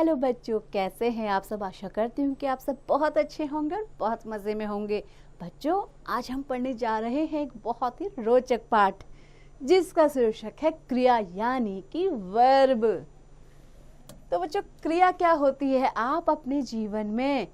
Hello बच्चों, कैसे हैं आप सब। आशा करती हूँ कि आप सब बहुत अच्छे होंगे और बहुत मज़े में होंगे। बच्चों, आज हम पढ़ने जा रहे हैं एक बहुत ही रोचक पाठ जिसका शीर्षक है क्रिया यानी कि वर्ब। तो बच्चों, क्रिया क्या होती है। आप अपने जीवन में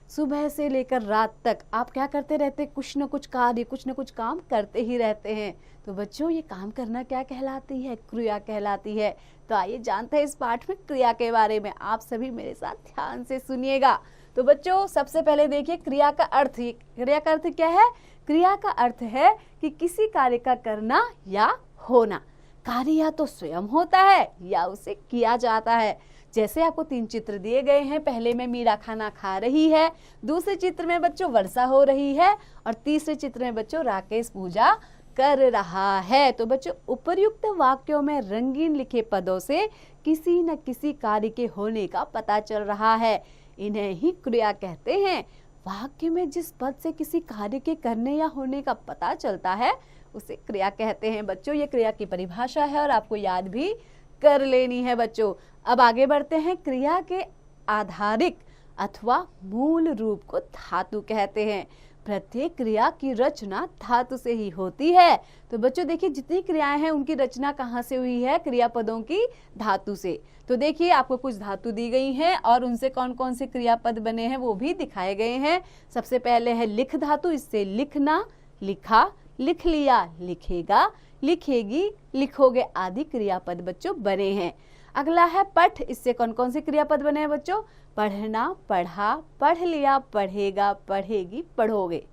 सुबह से लेकर रात तक आप क्या करते रहते, कुछ न कुछ कार्य, कुछ न कुछ काम करते ही रहते हैं। तो बच्चों, ये काम करना क्या कहलाती है, क्रिया कहलाती है। तो आइए जानते हैं इस पाठ में क्रिया के बारे में। आप सभी मेरे साथ ध्यान से सुनिएगा। तो बच्चों, सबसे पहले देखिए क्रिया का अर्थ। क्रिया का अर्थ क्या है। क्रिया का अर्थ है कि किसी कार्य का करना या होना। कार्य या तो स्वयं होता है या उसे किया जाता है। जैसे आपको 3 चित्र दिए गए हैं। पहले में मीरा खाना खा रही है, दूसरे चित्र में बच्चों वर्षा हो रही है और तीसरे चित्र में बच्चों राकेश पूजा कर रहा है। तो बच्चों, उपर्युक्त वाक्यों में रंगीन लिखे पदों से किसी न किसी कार्य के होने का पता चल रहा है। इन्हें ही क्रिया कहते हैं। वाक्य में जिस पद से किसी कार्य के करने या होने का पता चलता है उसे क्रिया कहते हैं। बच्चों, ये क्रिया की परिभाषा है और आपको याद भी कर लेनी है। बच्चों, अब आगे बढ़ते हैं। क्रिया के आधारिक अथवा मूल रूप को धातु कहते हैं। प्रत्येक क्रिया की रचना धातु से ही होती है। तो बच्चों देखिए, जितनी क्रियाएं हैं उनकी रचना कहाँ से हुई है, क्रियापदों की धातु से। तो देखिए, आपको कुछ धातु दी गई हैं और उनसे कौन कौन से क्रियापद बने हैं वो भी दिखाए गए हैं। सबसे पहले है लिख धातु। इससे लिखना, लिखा, लिख लिया, लिखेगा, लिखेगी, लिखोगे आदि क्रियापद बच्चों बने हैं। अगला है पठ। इससे कौन कौन से क्रियापद बने हैं बच्चों। पढ़ना, पढ़ा, पढ़ लिया, पढ़ेगा, पढ़ेगी, पढ़ोगे।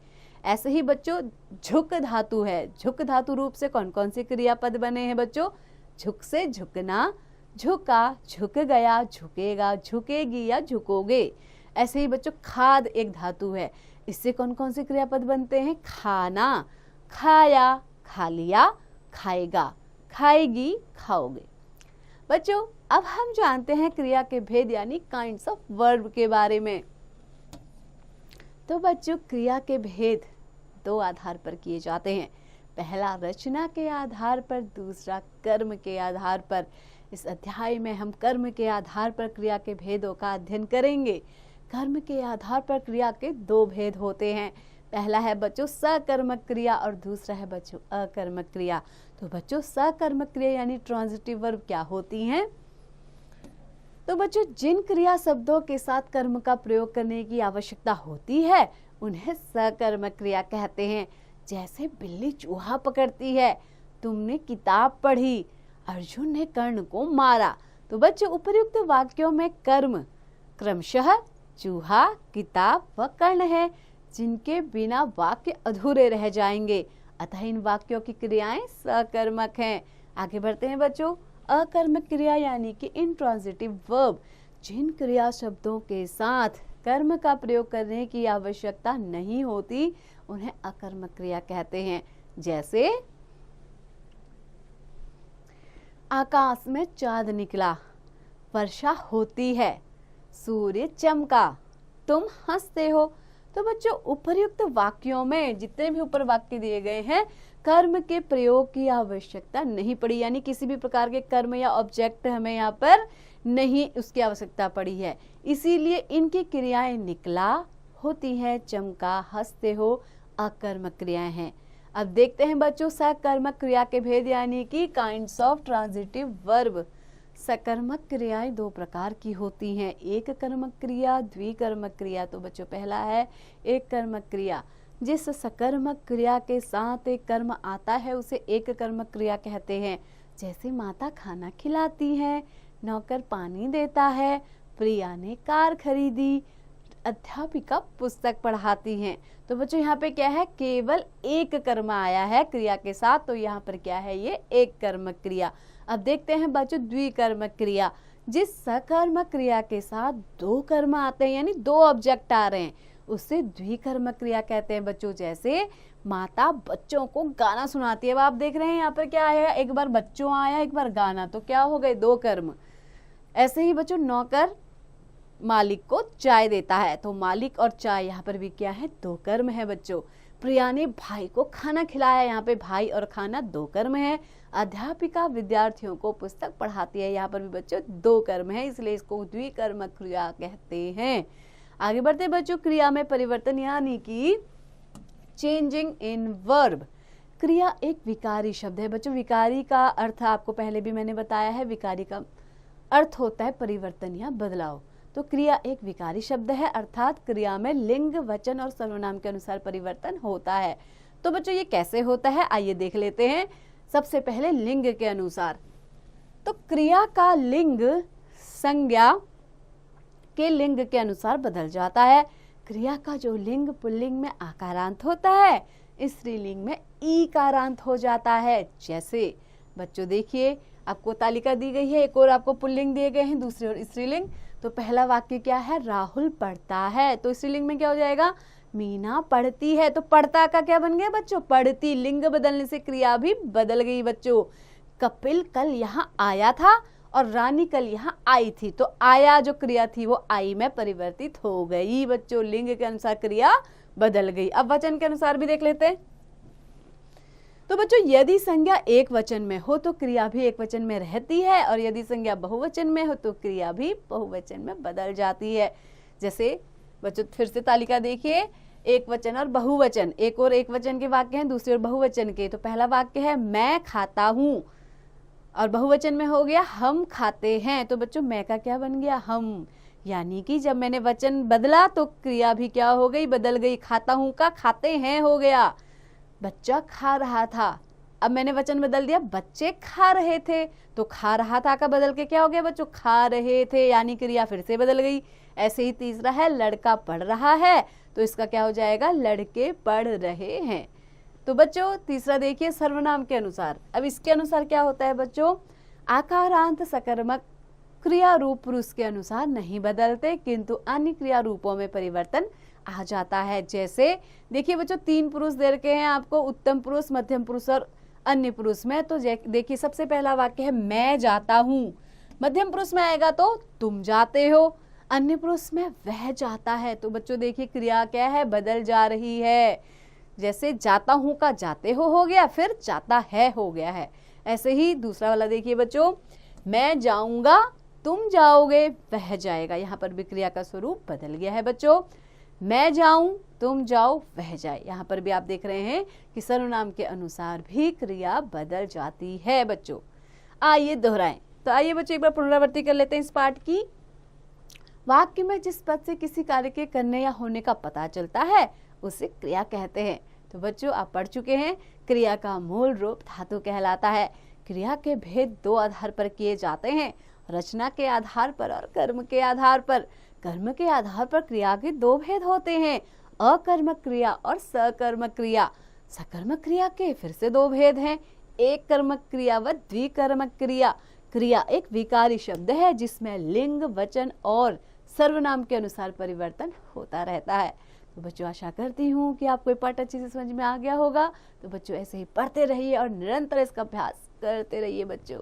ऐसे ही बच्चों झुक धातु है। झुक धातु रूप से कौन कौन से क्रियापद बने हैं बच्चों। झुक से झुकना, झुका, झुक गया, झुकेगा, झुकेगी या झुकोगे। ऐसे ही बच्चों खाद एक धातु है। इससे कौन कौन से क्रियापद बनते हैं। खाना, खाया, खा लिया, खाएगा, खाएगी, खाओगे। बच्चों, अब हम जानते हैं क्रिया के भेद यानी काइंड्स ऑफ वर्ब के बारे में। तो बच्चों, क्रिया के भेद 2 आधार पर किए जाते हैं। पहला रचना के आधार पर, दूसरा कर्म के आधार पर। इस अध्याय में हम कर्म के आधार पर क्रिया के भेदों का अध्ययन करेंगे। कर्म के आधार पर क्रिया के 2 भेद होते हैं। पहला है बच्चों सकर्मक क्रिया और दूसरा है बच्चों अकर्मक क्रिया। तो बच्चों, सकर्मक क्रिया यानी ट्रांजिटिव वर्ब क्या होती हैं। तो बच्चों, जिन क्रिया शब्दों के साथ कर्म का प्रयोग करने की आवश्यकता होती है उन्हें सकर्मक क्रिया कहते हैं। जैसे बिल्ली चूहा पकड़ती है, तुमने किताब पढ़ी, अर्जुन ने कर्ण को मारा। तो बच्चों, उपर्युक्त वाक्यों में कर्म क्रमशः चूहा, किताब व कर्ण है, जिनके बिना वाक्य अधूरे रह जाएंगे। अतः इन वाक्यों की क्रियाएं सकर्मक हैं। आगे बढ़ते हैं बच्चों। अकर्मक क्रिया यानी कि इंट्रांजिटिव वर्ब। जिन क्रिया शब्दों के साथ कर्म का प्रयोग करने की आवश्यकता नहीं होती उन्हें अकर्मक क्रिया कहते हैं। जैसे आकाश में चांद निकला, वर्षा होती है, सूर्य चमका, तुम हंसते हो। तो बच्चों, उपर्युक्त वाक्यों में जितने भी ऊपर वाक्य दिए गए हैं कर्म के प्रयोग की आवश्यकता नहीं पड़ी, यानी किसी भी प्रकार के कर्म या ऑब्जेक्ट हमें यहाँ पर नहीं उसकी आवश्यकता पड़ी है। इसीलिए इनकी क्रियाएं निकला होती है, चमका, हंसते हो, अकर्मक क्रियाएं हैं। अब देखते हैं बच्चों सकर्मक क्रिया के भेद यानी कि काइंड्स ऑफ ट्रांजिटिव वर्ब। सकर्मक क्रियाएं 2 प्रकार की होती हैं, एक कर्मक क्रिया, द्विकर्मक क्रिया। तो बच्चों, पहला है एक कर्मक क्रिया। जिस सकर्मक क्रिया के साथ एक कर्म आता है उसे एक कर्मक क्रिया कहते हैं। जैसे माता खाना खिलाती है, नौकर पानी देता है, प्रिया ने कार खरीदी, अध्यापिका पुस्तक पढ़ाती हैं। तो बच्चों, यहाँ पे क्या है, केवल एक कर्म आया है क्रिया के साथ, तो यहाँ पर क्या है, ये एक कर्मक क्रिया। अब देखते हैं बच्चों द्विकर्मक क्रिया। जिस सकर्मक क्रिया के साथ 2 कर्म आते हैं यानी 2 ऑब्जेक्ट आ रहे हैं उसे द्विकर्मक क्रिया कहते हैं बच्चों। जैसे माता बच्चों को गाना सुनाती है। अब आप देख रहे हैं यहाँ पर क्या आया, एक बार बच्चों आया, एक बार गाना, तो क्या हो गए, 2 कर्म। ऐसे ही बच्चों नौकर मालिक को चाय देता है, तो मालिक और चाय यहाँ पर भी क्या है, 2 कर्म है बच्चों। प्रिया ने भाई को खाना खिलाया, यहाँ पे भाई और खाना 2 कर्म है। अध्यापिका विद्यार्थियों को पुस्तक पढ़ाती है। यहाँ पर भी बच्चों दो कर्म है, इसलिए इसको द्विकर्मक क्रिया कहते हैं। आगे बढ़ते बच्चों, क्रिया में परिवर्तन यानी कि चेंजिंग इन वर्ब। क्रिया एक विकारी शब्द है बच्चों। विकारी का अर्थ आपको पहले भी मैंने बताया है, विकारी का अर्थ होता है परिवर्तन या बदलाव। तो क्रिया एक विकारी शब्द है, अर्थात क्रिया में लिंग, वचन और सर्वनाम के अनुसार परिवर्तन होता है। तो बच्चों ये कैसे होता है, आइए देख लेते हैं। सबसे पहले लिंग के अनुसार, तो क्रिया का लिंग संज्ञा के लिंग के अनुसार बदल जाता है। क्रिया का जो लिंग पुल्लिंग में आकारांत होता है, स्त्रीलिंग में ईकारांत हो जाता है। जैसे बच्चों देखिए, आपको तालिका दी गई है, एक और आपको पुल्लिंग दिए गए हैं, दूसरी और स्त्रीलिंग। तो पहला वाक्य क्या है, राहुल पढ़ता है, तो स्त्रीलिंग में क्या हो जाएगा, मीना पढ़ती है। तो पढ़ता का क्या बन गया बच्चों, पढ़ती। लिंग बदलने से क्रिया भी बदल गई बच्चों। कपिल कल यहाँ आया था और रानी कल यहाँ आई थी, तो आया जो क्रिया थी वो आई में परिवर्तित हो गई बच्चों। लिंग के अनुसार क्रिया बदल गई। अब वचन के अनुसार भी देख लेते हैं। तो बच्चों यदि संज्ञा एक वचन में हो तो क्रिया भी एक वचन में रहती है, और यदि संज्ञा बहुवचन में हो तो क्रिया भी बहुवचन में बदल जाती है। जैसे बच्चों फिर से तालिका देखिए, एक वचन और बहुवचन, एक और एक वचन के वाक्य हैं, दूसरे और बहुवचन के। तो पहला वाक्य है मैं खाता हूँ, और बहुवचन में हो गया हम खाते हैं। तो बच्चों मैं का क्या बन गया, हम। यानी कि जब मैंने वचन बदला तो क्रिया भी क्या हो गई, बदल गई। खाता हूँ का खाते हैं हो गया। बच्चा खा रहा था, अब मैंने वचन बदल दिया, बच्चे खा रहे थे, तो खा रहा था का बदल के क्या हो गया बच्चों, खा रहे थे, यानी क्रिया फिर से बदल गई। ऐसे ही तीसरा है लड़का पढ़ रहा है, तो इसका क्या हो जाएगा, लड़के पढ़ रहे हैं। तो बच्चों तीसरा देखिए सर्वनाम के अनुसार। अब इसके अनुसार क्या होता है बच्चों, आकारांत सकर्मक क्रिया रूप पुरुष के अनुसार नहीं बदलते, किंतु अन्य क्रिया रूपों में परिवर्तन आ जाता है। जैसे देखिए बच्चों तीन पुरुष दे रखे हैं आपको, उत्तम पुरुष, मध्यम पुरुष और अन्य पुरुष में। तो देखिए सबसे पहला वाक्य है मैं जाता हूँ, मध्यम पुरुष में आएगा तो तुम जाते हो, अन्य पुरुष में वह जाता है। तो बच्चों देखिए क्रिया क्या है, बदल जा रही है। जैसे जाता हूँ का जाते हो गया, फिर जाता है हो गया है। ऐसे ही दूसरा वाला देखिए बच्चों, मैं जाऊंगा तुम जाओगे, वह जाएगा। यहाँ पर भी क्रिया का स्वरूप बदल गया है बच्चों। मैं जाऊं तुम जाओ वह जाए, यहाँ पर भी आप देख रहे हैं कि सर्वनाम के अनुसार भी क्रिया बदल जाती है बच्चों। आइए दोहराएं। तो आइए बच्चों एक बार पुनरावृत्ति कर लेते हैं इस पाठ की। वाक्य में जिस पद से किसी कार्य के करने या होने का पता चलता है उसे क्रिया कहते हैं। तो बच्चों आप पढ़ चुके हैं, क्रिया का मूल रूप धातु कहलाता है। क्रिया के भेद दो आधार पर किए जाते हैं, रचना के आधार पर और कर्म के आधार पर। कर्म के आधार पर क्रिया के दो भेद होते हैं, अकर्मक क्रिया और सकर्मक क्रिया। सकर्मक क्रिया के फिर से दो भेद हैं, एक कर्मक क्रिया व द्विकर्मक क्रिया। क्रिया एक विकारी शब्द है जिसमें लिंग, वचन और सर्वनाम के अनुसार परिवर्तन होता रहता है। तो बच्चों आशा करती हूँ कि आपको ये पाठ अच्छे से समझ में आ गया होगा। तो बच्चों ऐसे ही पढ़ते रहिए और निरंतर इसका अभ्यास करते रहिए बच्चों।